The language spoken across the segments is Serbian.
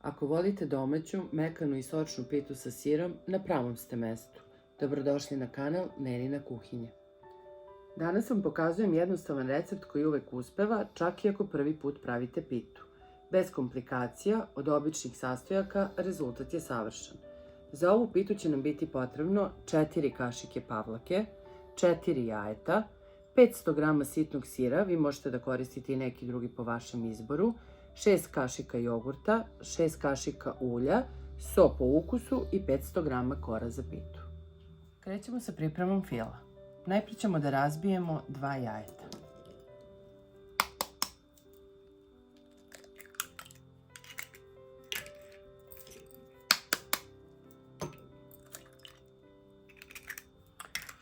Ako volite domaću, mekanu i sočnu pitu sa sirom, na pravom ste mestu. Dobrodošli na kanal Nenina kuhinja. Danas vam pokazujem jednostavan recept koji uvek uspeva, čak i ako prvi put pravite pitu. Bez komplikacija, od običnih sastojaka, rezultat je savršen. Za ovu pitu će nam biti potrebno 4 kašike pavlake, 4 jajeta, 500 g sitnog sira, vi možete da koristite i neki drugi po vašem izboru, 6 kašika jogurta, 6 kašika ulja, so po ukusu i 500 g kora za pitu. Krećemo sa pripremom fila. Najprije ćemo da razbijemo 2 jajeta.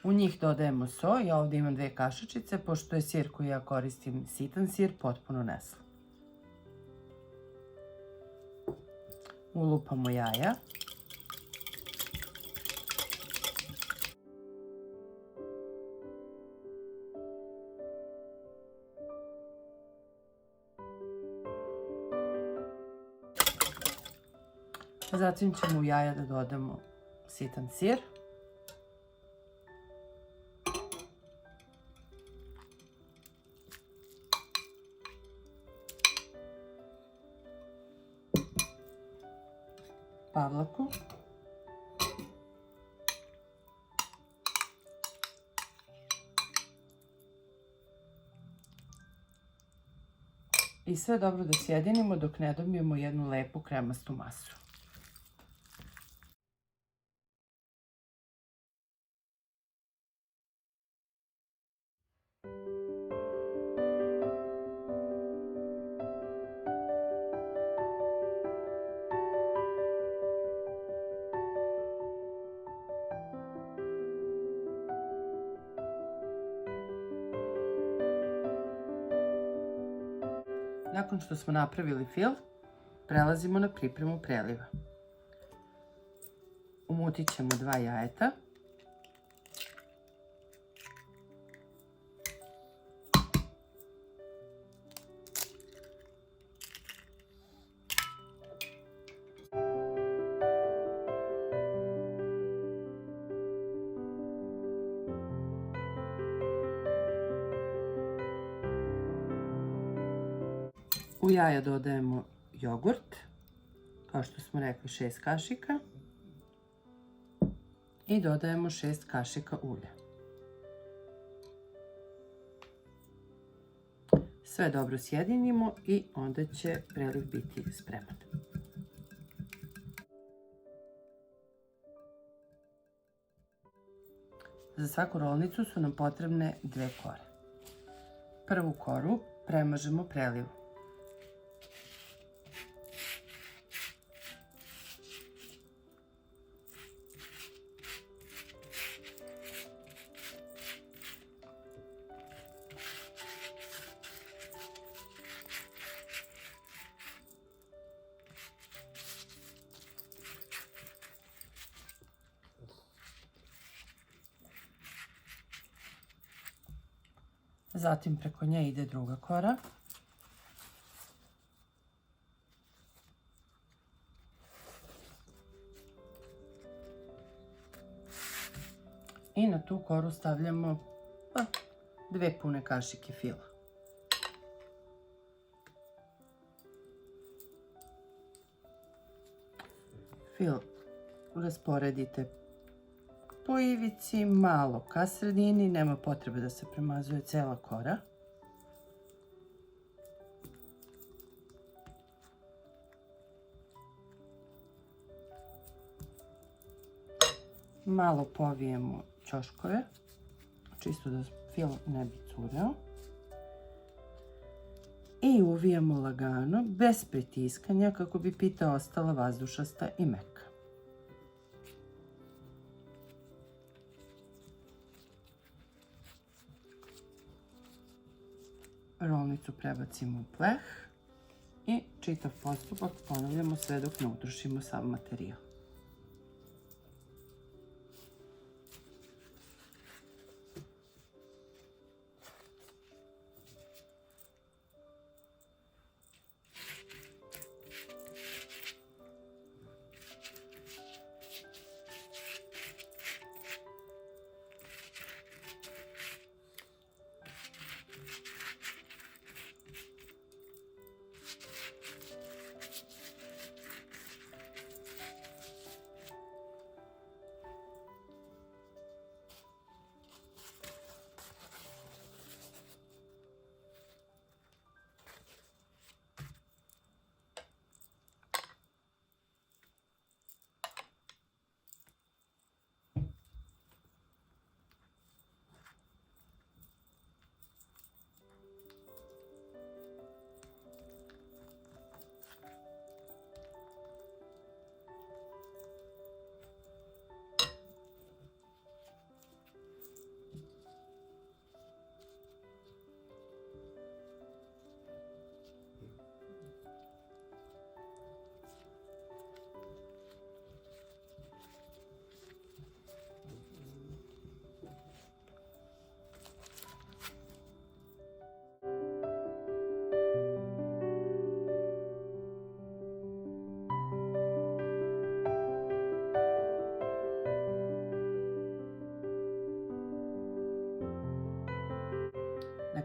U njih dodajemo so, ja ovdje imam 2 kašičice, pošto je sir koji ja koristim sitan sir, potpuno neslav. Ulupamo jaja. Zatim ćemo u jaja da dodamo sitan sir. Pavlaku. I sve dobro da sjedinimo dok ne dobijemo jednu lepu kremastu masu. Nakon što smo napravili fil, prelazimo na pripremu preliva. Umutit ćemo 2 jajeta. U jaja dodajemo jogurt, kao što smo rekli 6 kašika i dodajemo 6 kašika ulja. Sve dobro sjedinimo i onda će preliv biti spreman. Za svaku rolnicu su nam potrebne 2 kore. Prvu koru premažemo prelivu. Zatim preko nje ide druga kora. I na tu koru stavljamo 2 pune kašike fila. Fil rasporedite po ivici, malo ka sredini, nema potrebe da se premazuje cela kora. Malo povijemo ćoškove, čisto da fil ne bi cureo. I uvijemo lagano, bez pritiskanja, kako bi pita ostala vazdušasta i meka. Rolnicu prebacimo u pleh i čitav postupak ponavljamo sve dok ne utrošimo sav materijal.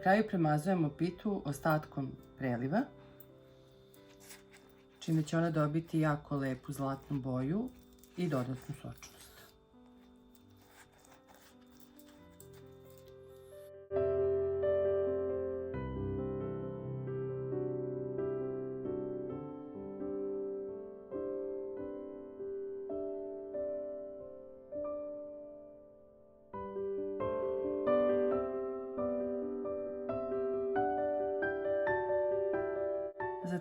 kraju premazujemo pitu ostatkom preliva, čime će ona dobiti jako lepu zlatnu boju i dodatnu sočnost.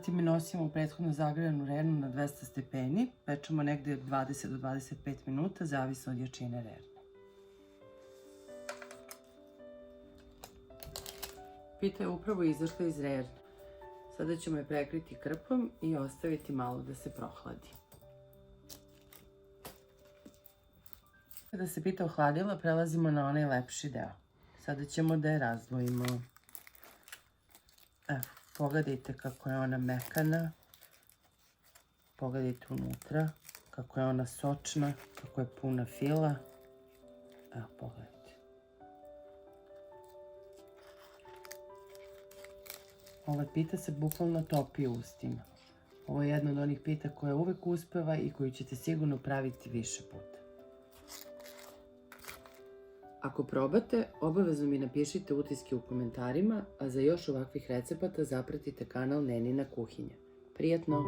Zatim je nosimo u prethodno zagrejanu rernu na 200 stepeni. Pečemo negde od 20 do 25 minuta, zavisno od jačine rerne. Pita je upravo izašla iz rerne. Sada ćemo je prekriti krpom i ostaviti malo da se prohladi. Kada se pita ohladila, prelazimo na onaj lepši deo. Sada ćemo da je razdvojimo. Evo. Pogledajte kako je ona mekana, pogledajte unutra, kako je ona sočna, kako je puna fila. Evo, pogledajte. Ova pita se bukvalno topi u ustima. Ovo je jedna od onih pita koja uvek uspeva i koju ćete sigurno praviti više puta. Ako probate, obavezno mi napišite utiske u komentarima, a za još ovakvih recepata zapratite kanal Nenina kuhinja. Prijatno!